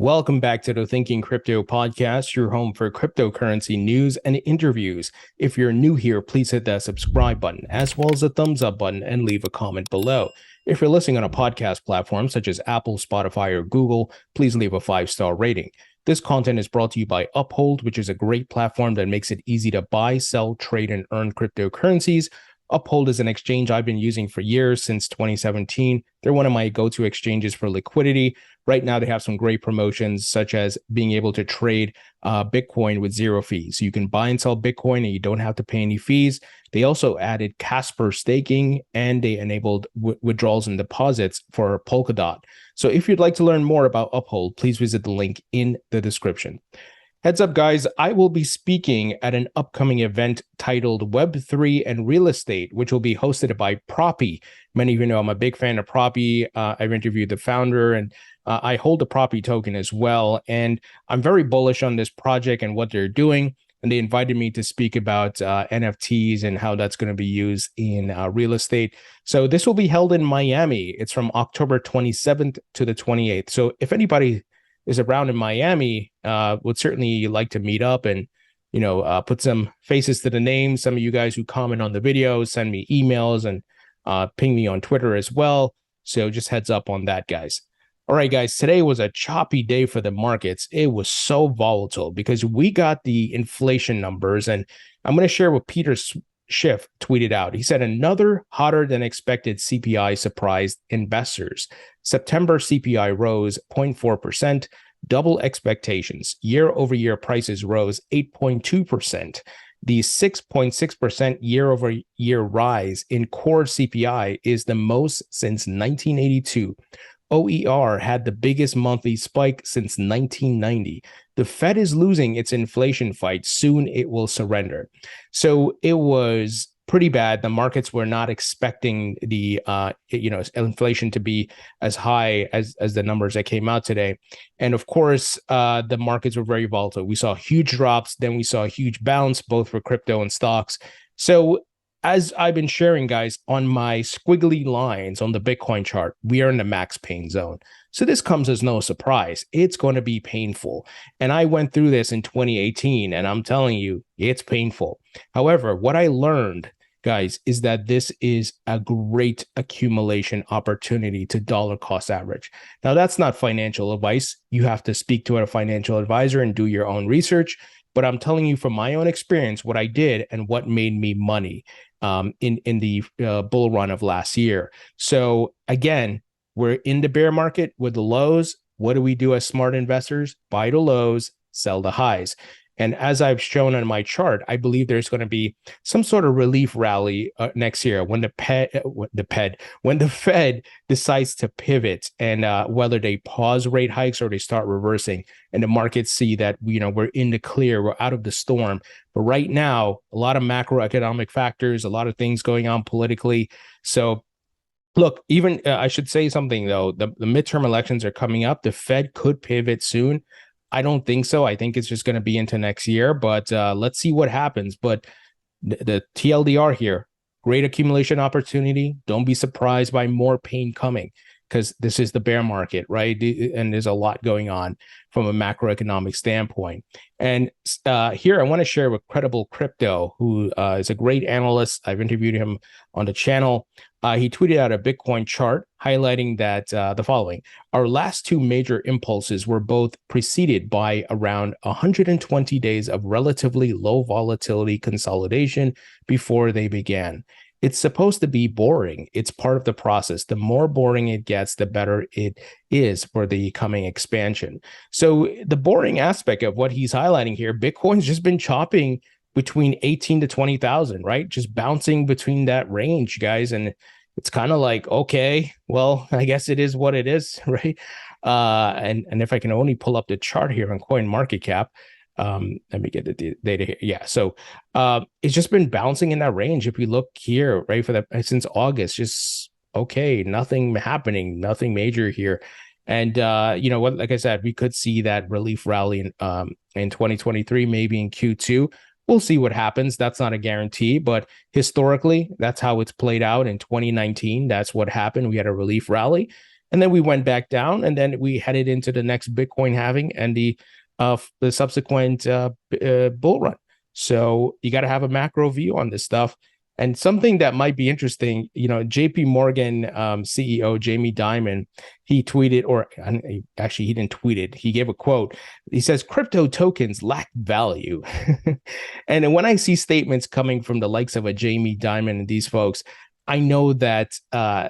Welcome back to the Thinking Crypto podcast, your home for cryptocurrency news and interviews. If you're new here, please hit that subscribe button as well as the thumbs up button and leave a comment below. If you're listening on a podcast platform such as Apple, Spotify, or Google, please leave a 5-star rating. This content is brought to you by Uphold, which is a great platform that makes it easy to buy, sell, trade, and earn cryptocurrencies. Uphold is an exchange I've been using for years, since 2017. They're one of my go-to exchanges for liquidity. Right now, they have some great promotions, such as being able to trade Bitcoin with zero fees. So you can buy and sell Bitcoin and you don't have to pay any fees. They also added Casper staking, and they enabled withdrawals and deposits for Polkadot. So if you'd like to learn more about Uphold, please visit the link in the description. Heads up, guys, I will be speaking at an upcoming event titled Web3 and Real Estate, which will be hosted by Proppy. Many of you know I'm a big fan of Proppy. I've interviewed the founder, and I hold the Proppy token as well. And I'm very bullish on this project and what they're doing. And they invited me to speak about NFTs and how that's going to be used in real estate. So this will be held in Miami. It's from October 27th to the 28th. So if anybody is around in Miami, would certainly like to meet up and, put some faces to the names. Some of you guys who comment on the videos, send me emails and ping me on Twitter as well. So just heads up on that, guys. All right, guys, today was a choppy day for the markets. It was so volatile because we got the inflation numbers, and I'm going to share what Peter Schiff tweeted out. He said, another hotter than expected CPI surprised investors. September CPI rose 0.4%, double expectations. Year-over-year prices rose 8.2%. The 6.6% year-over-year rise in core CPI is the most since 1982. OER had the biggest monthly spike since 1990. The Fed is losing its inflation fight. Soon it will surrender. So it was pretty bad. The markets were not expecting the inflation to be as high as the numbers that came out today. And of course, the markets were very volatile. We saw huge drops, then we saw a huge bounce, both for crypto and stocks. So as I've been sharing, guys, on my squiggly lines on the Bitcoin chart, we are in the max pain zone. So this comes as no surprise. It's going to be painful. And I went through this in 2018, and I'm telling you, it's painful. However, what I learned, guys, is that this is a great accumulation opportunity to dollar cost average. Now, that's not financial advice. You have to speak to a financial advisor and do your own research. But I'm telling you from my own experience what I did and what made me money in the bull run of last year. So again, we're in the bear market with the lows. What do we do as smart investors? Buy the lows, sell the highs. And as I've shown on my chart, I believe there's going to be some sort of relief rally next year when the Fed decides to pivot, and whether they pause rate hikes or they start reversing, and the markets see that we're in the clear, we're out of the storm. But right now, a lot of macroeconomic factors, a lot of things going on politically. So look, even I should say something though. The midterm elections are coming up. The Fed could pivot soon. I don't think so. I think it's just going to be into next year, but let's see what happens. But the TLDR here, great accumulation opportunity. Don't be surprised by more pain coming, because this is the bear market, right? And there's a lot going on from a macroeconomic standpoint. And here I want to share with Credible Crypto, who is a great analyst. I've interviewed him on the channel. He tweeted out a Bitcoin chart highlighting that the following: our last two major impulses were both preceded by around 120 days of relatively low volatility consolidation before they began. It's supposed to be boring. It's part of the process. The more boring it gets, the better it is for the coming expansion. So the boring aspect of what he's highlighting here, Bitcoin's just been chopping between 18 to 20,000, right? Just bouncing between that range, guys. And it's kind of like, okay, well, I guess it is what it is, right? And if I can only pull up the chart here on CoinMarketCap, let me get the data here. Yeah, so it's just been bouncing in that range. If we look here, right, for that since August, just okay, nothing happening, nothing major here. And what, like I said, we could see that relief rally in 2023, maybe in Q2. We'll see what happens. That's not a guarantee, but historically, that's how it's played out in 2019. That's what happened. We had a relief rally. and then we went back down, and then we headed into the next Bitcoin halving and the subsequent bull run. So you got to have a macro view on this stuff. And something that might be interesting, JP Morgan CEO Jamie Dimon, he tweeted, or actually he didn't tweet it, he gave a quote. He says, crypto tokens lack value. And when I see statements coming from the likes of a Jamie Dimon and these folks, I know that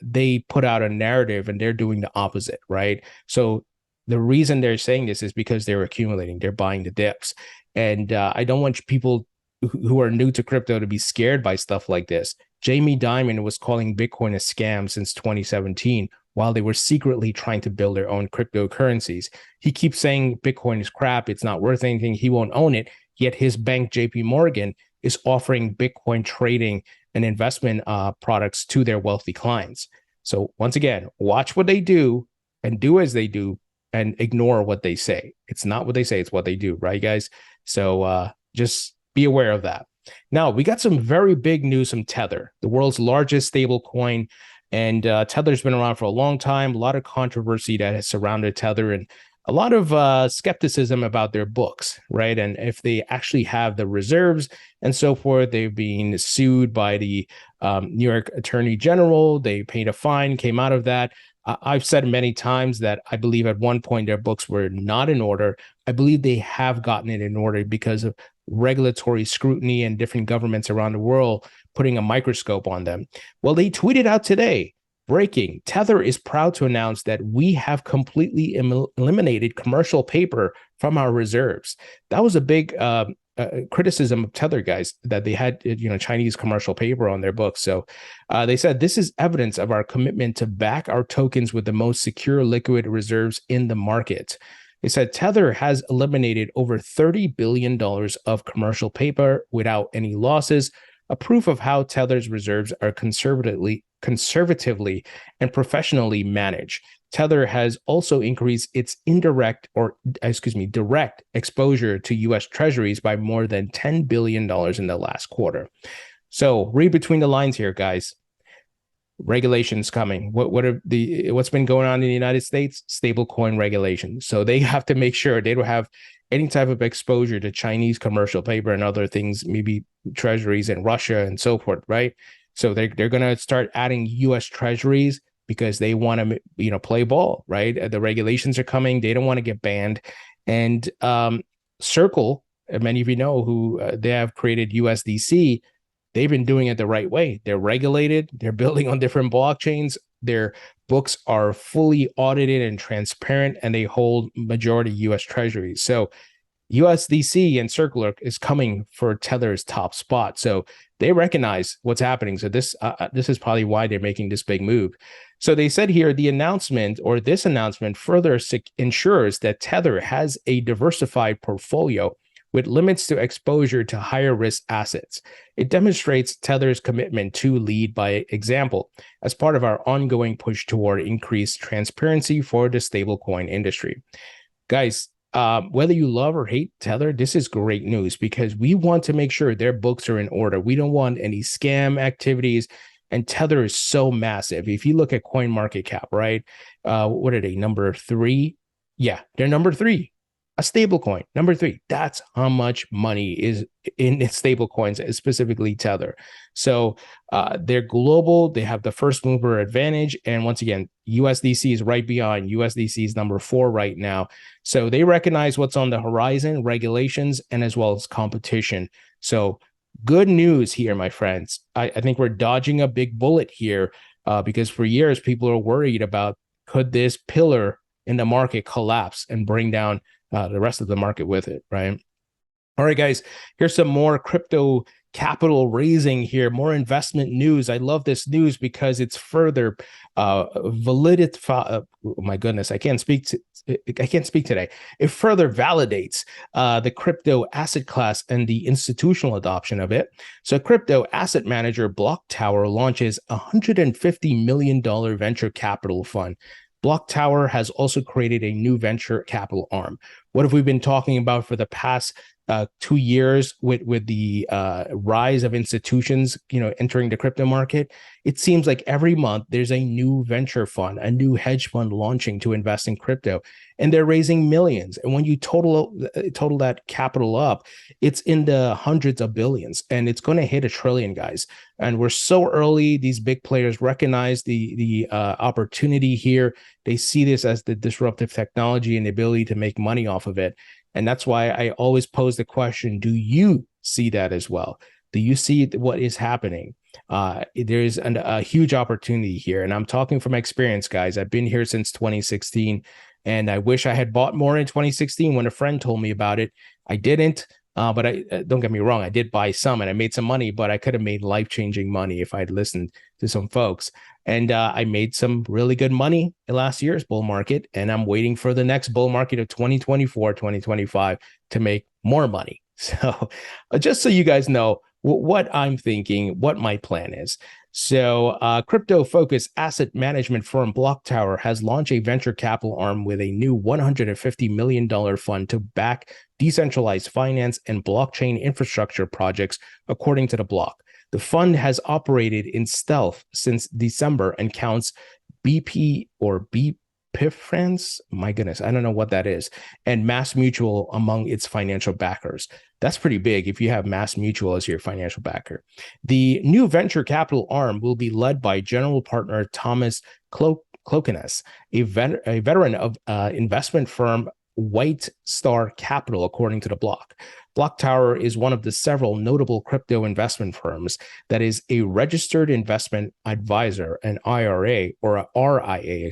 they put out a narrative and they're doing the opposite, right? So the reason they're saying this is because they're accumulating, they're buying the dips. And I don't want people who are new to crypto to be scared by stuff like this. Jamie Dimon was calling Bitcoin a scam since 2017 while they were secretly trying to build their own cryptocurrencies. He keeps saying Bitcoin is crap, it's not worth anything, he won't own it, yet his bank JP Morgan is offering Bitcoin trading and investment products to their wealthy clients. So once again, watch what they do and do as they do and ignore what they say. It's not what they say, it's what they do, right, guys? So just be aware of that. Now, we got some very big news from Tether, the world's largest stable coin. And Tether's been around for a long time, a lot of controversy that has surrounded Tether and a lot of skepticism about their books, right? And if they actually have the reserves and so forth. They've been sued by the New York Attorney General. They paid a fine, came out of that. I've said many times that I believe at one point their books were not in order. I believe they have gotten it in order because of regulatory scrutiny and different governments around the world putting a microscope on them. Well, they tweeted out today, breaking, Tether is proud to announce that we have completely eliminated commercial paper from our reserves. That was a big criticism of Tether, guys, that they had Chinese commercial paper on their books. So they said this is evidence of our commitment to back our tokens with the most secure liquid reserves in the market. They said Tether has eliminated over $30 billion of commercial paper without any losses, a proof of how Tether's reserves are conservatively and professionally managed. Tether has also increased its direct exposure to U.S. Treasuries by more than $10 billion in the last quarter. So read between the lines here, guys. Regulations coming. What's been going on in the United States? Stablecoin regulations. So they have to make sure they don't have any type of exposure to Chinese commercial paper and other things, maybe treasuries in Russia and so forth, right? So they're going to start adding U.S. treasuries because they want to play ball, right? The regulations are coming. They don't want to get banned. And Circle, many of you know who they have created USDC. They've been doing it the right way. They're regulated. They're building on different blockchains. Their books are fully audited and transparent, and they hold majority U.S. treasuries. So USDC and Circle is coming for Tether's top spot. So they recognize what's happening. So this is probably why they're making this big move. So they said here, this announcement further ensures that Tether has a diversified portfolio with limits to exposure to higher risk assets. It demonstrates Tether's commitment to lead by example as part of our ongoing push toward increased transparency for the stablecoin industry. Guys, whether you love or hate Tether, this is great news because we want to make sure their books are in order. We don't want any scam activities. And Tether is so massive. If you look at CoinMarketCap, right? What are they? Number 3? Yeah, they're number 3. A stable coin, number 3. That's how much money is in stable coins, specifically Tether. So they're global. They have the first mover advantage. And once again, USDC is right behind. USDC is number 4 right now. So they recognize what's on the horizon, regulations, and as well as competition. So good news here, my friends. I think we're dodging a big bullet here because for years, people are worried about could this pillar in the market collapse and bring down the rest of the market with it, right? All right, guys, here's some more crypto capital raising here, more investment news. I love this news because it's further oh my goodness, I can't speak today. It further validates the crypto asset class and the institutional adoption of it. So crypto asset manager BlockTower launches a $150 million venture capital fund. BlockTower has also created a new venture capital arm. What have we been talking about for the past 2 years with the rise of institutions, entering the crypto market, it seems like every month there's a new venture fund, a new hedge fund launching to invest in crypto, and they're raising millions. And when you total that capital up, it's in the hundreds of billions, and it's going to hit $1 trillion, guys. And we're so early. These big players recognize the opportunity here. They see this as the disruptive technology and the ability to make money off of it. And that's why I always pose the question, do you see that as well? Do you see what is happening? There's a huge opportunity here. And I'm talking from experience, guys. I've been here since 2016, and I wish I had bought more in 2016 when a friend told me about it. I didn't. But don't get me wrong, I did buy some and I made some money, but I could have made life-changing money if I'd listened to some folks. And I made some really good money in last year's bull market, and I'm waiting for the next bull market of 2024, 2025 to make more money. So just so you guys know what I'm thinking, what my plan is. So crypto-focused asset management firm BlockTower has launched a venture capital arm with a new $150 million fund to back decentralized finance and blockchain infrastructure projects, according to the block. The fund has operated in stealth since December and counts BP or BPIFrance, my goodness, I don't know what that is, and Mass Mutual among its financial backers. That's pretty big if you have Mass Mutual as your financial backer. The new venture capital arm will be led by general partner Thomas Clokenes, a veteran of investment firm White Star Capital, according to the block. BlockTower is one of the several notable crypto investment firms that is a registered investment advisor, an IRA or a RIA,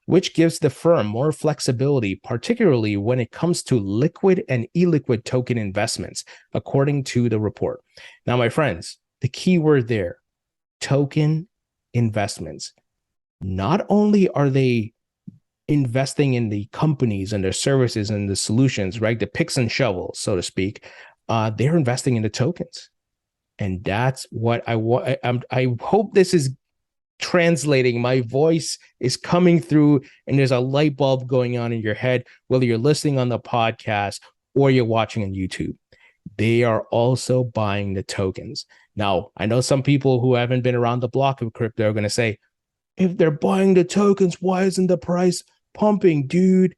which gives the firm more flexibility, particularly when it comes to liquid and illiquid token investments, according to the report. Now, my friends, the key word there, token investments. Not only are they investing in the companies and their services and the solutions, right? The picks and shovels, so to speak. They're investing in the tokens. And that's what I want. I hope this is translating. My voice is coming through and there's a light bulb going on in your head, whether you're listening on the podcast or you're watching on YouTube. They are also buying the tokens. Now, I know some people who haven't been around the block of crypto are going to say, if they're buying the tokens, why isn't the price pumping, dude?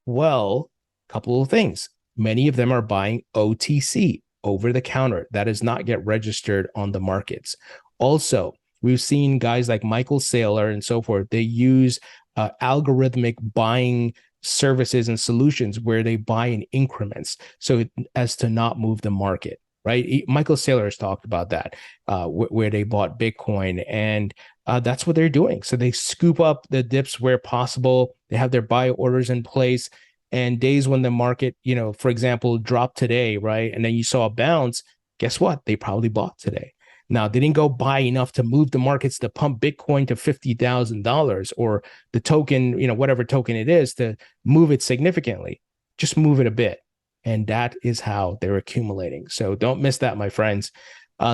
Well, a couple of things. Many of them are buying OTC, over the counter. That does not get registered on the markets. Also, we've seen guys like Michael Saylor and so forth. They use algorithmic buying services and solutions where they buy in increments so as to not move the market, right? Michael Saylor has talked about that, where they bought Bitcoin, and that's what they're doing. So they scoop up the dips where possible. They have their buy orders in place, and days when the market, for example, dropped today, right? And then you saw a bounce, guess what? They probably bought today. Now, they didn't go buy enough to move the markets to pump Bitcoin to $50,000 or the token, whatever token it is, to move it significantly. Just move it a bit. And that is how they're accumulating. So don't miss that, my friends.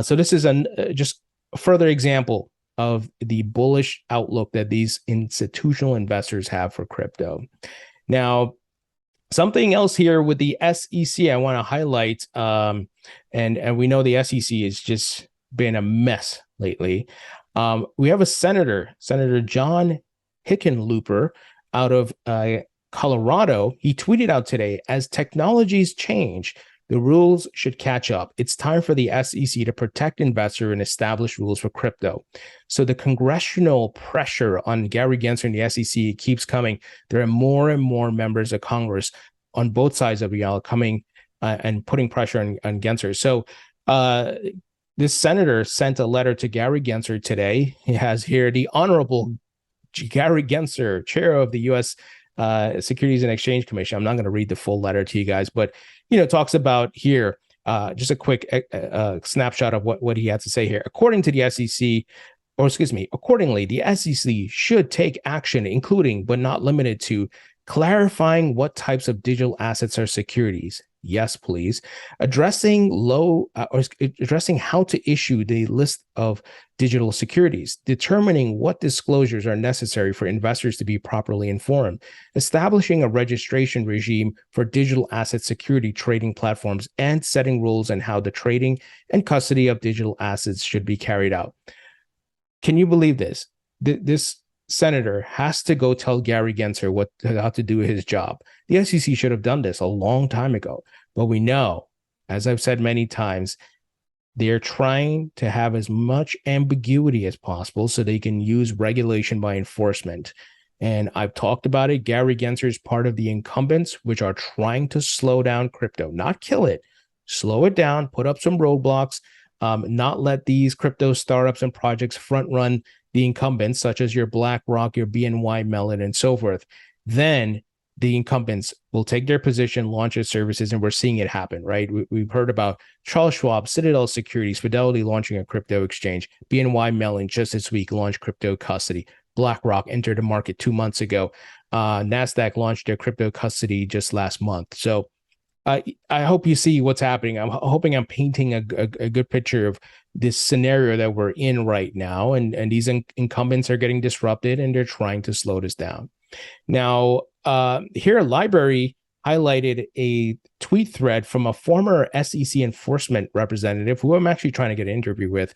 So this is just a further example of the bullish outlook that these institutional investors have for crypto. Now, something else here with the SEC I want to highlight, and we know the SEC has just been a mess lately. We have a Senator John Hickenlooper out of Colorado. He tweeted out today, as technologies change, the rules should catch up. It's time for the SEC to protect investors and establish rules for crypto. So the congressional pressure on Gary Gensler and the SEC keeps coming. There are more and more members of Congress on both sides of the aisle coming and putting pressure on Gensler. So this senator sent a letter to Gary Gensler today. He has here, the Honorable Gary Gensler, chair of the U.S. Securities and Exchange Commission. I'm not going to read the full letter to you guys, but talks about here just a quick snapshot of what he had to say here. According to the SEC, accordingly, the SEC should take action, including but not limited to clarifying what types of digital assets are securities. Yes, please. Addressing addressing how to issue the list of digital securities, determining what disclosures are necessary for investors to be properly informed, establishing a registration regime for digital asset security trading platforms, and setting rules on how the trading and custody of digital assets should be carried out. Can you believe this? This senator has to go tell Gary Gensler how to do his job. The SEC should have done this a long time ago, but we know, as I've said many times, they're trying to have as much ambiguity as possible so they can use regulation by enforcement. And I've talked about it. Gary Gensler is part of the incumbents, which are trying to slow down crypto, not kill it, slow it down, put up some roadblocks, not let these crypto startups and projects front run the incumbents, such as your BlackRock, your BNY Mellon, and so forth. Then the incumbents will take their position, launch their services, and we're seeing it happen, right? We've heard about Charles Schwab, Citadel Securities, Fidelity launching a crypto exchange, BNY Mellon just this week launched crypto custody, BlackRock entered the market 2 months ago, NASDAQ launched their crypto custody just last month. So I hope you see what's happening. I'm hoping I'm painting a good picture of this scenario that we're in right now. And these incumbents are getting disrupted and they're trying to slow this down. Now, here, Library highlighted a tweet thread from a former SEC enforcement representative who I'm actually trying to get an interview with.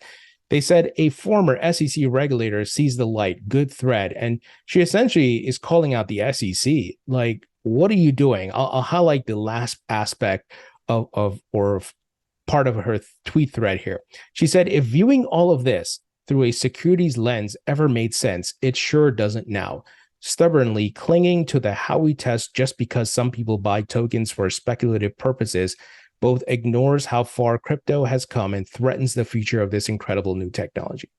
They said a former SEC regulator sees the light, good thread. And she essentially is calling out the SEC. Like, what are you doing? I'll highlight the last aspect of part of her tweet thread here. She said, if viewing all of this through a securities lens ever made sense, it sure doesn't now. Stubbornly clinging to the Howey test just because some people buy tokens for speculative purposes both ignores how far crypto has come and threatens the future of this incredible new technology.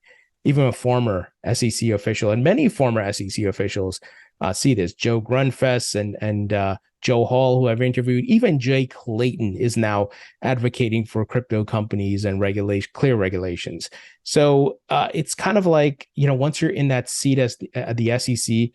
Even a former SEC official and many former SEC officials see this. Joe Grunfest and Joe Hall, who I've interviewed, even Jay Clayton is now advocating for crypto companies and clear regulations. So it's kind of like, once you're in that seat as the SEC,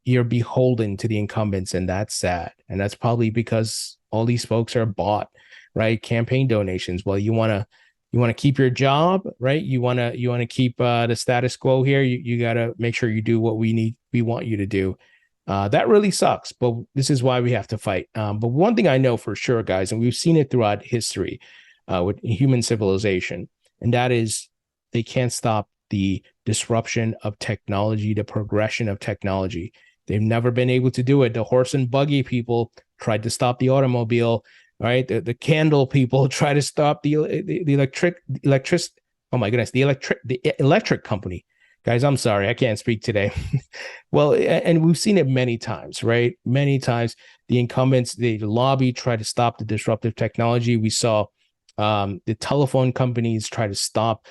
you're beholden to the incumbents, and that's sad. And that's probably because all these folks are bought, right? Campaign donations. Well, you want to keep your job, right? You want to keep the status quo here. You got to make sure you do what we want you to do. That really sucks, but this is why we have to fight. But one thing I know for sure, guys, and we've seen it throughout history with human civilization, and that is they can't stop the disruption of technology, the progression of technology. They've never been able to do it. The horse and buggy people tried to stop the automobile, right? The candle people try to stop the electric company. Guys, I'm sorry, I can't speak today. Well, and we've seen it many times, right? Many times the incumbents, they lobby, try to stop the disruptive technology. We saw the telephone companies try to stop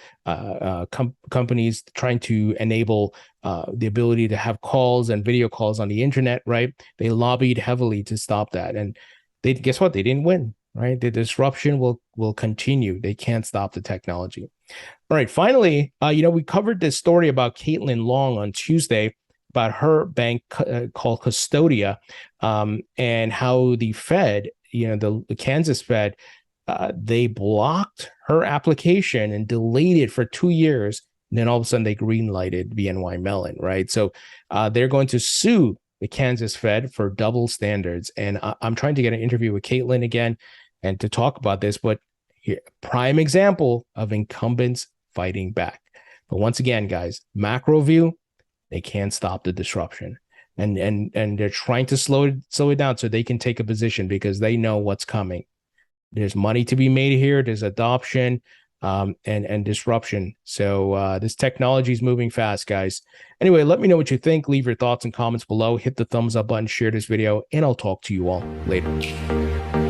companies trying to enable the ability to have calls and video calls on the internet, right? They lobbied heavily to stop that. And guess what? They didn't win, right? The disruption will continue. They can't stop the technology. All right. Finally, we covered this story about Caitlin Long on Tuesday about her bank called Custodia and how the Fed, the Kansas Fed, they blocked her application and delayed it for 2 years. And then all of a sudden they green-lighted BNY Mellon, right? So they're going to sue the Kansas Fed for double standards. And I'm trying to get an interview with Caitlin again and to talk about this, but here, prime example of incumbents fighting back. But once again, guys, macro view, they can't stop the disruption. And they're trying to slow it down so they can take a position because they know what's coming. There's money to be made here. There's adoption and disruption. So this technology is moving fast, guys. Anyway, let me know what you think. Leave your thoughts and comments below. Hit the thumbs up button, share this video, and I'll talk to you all later.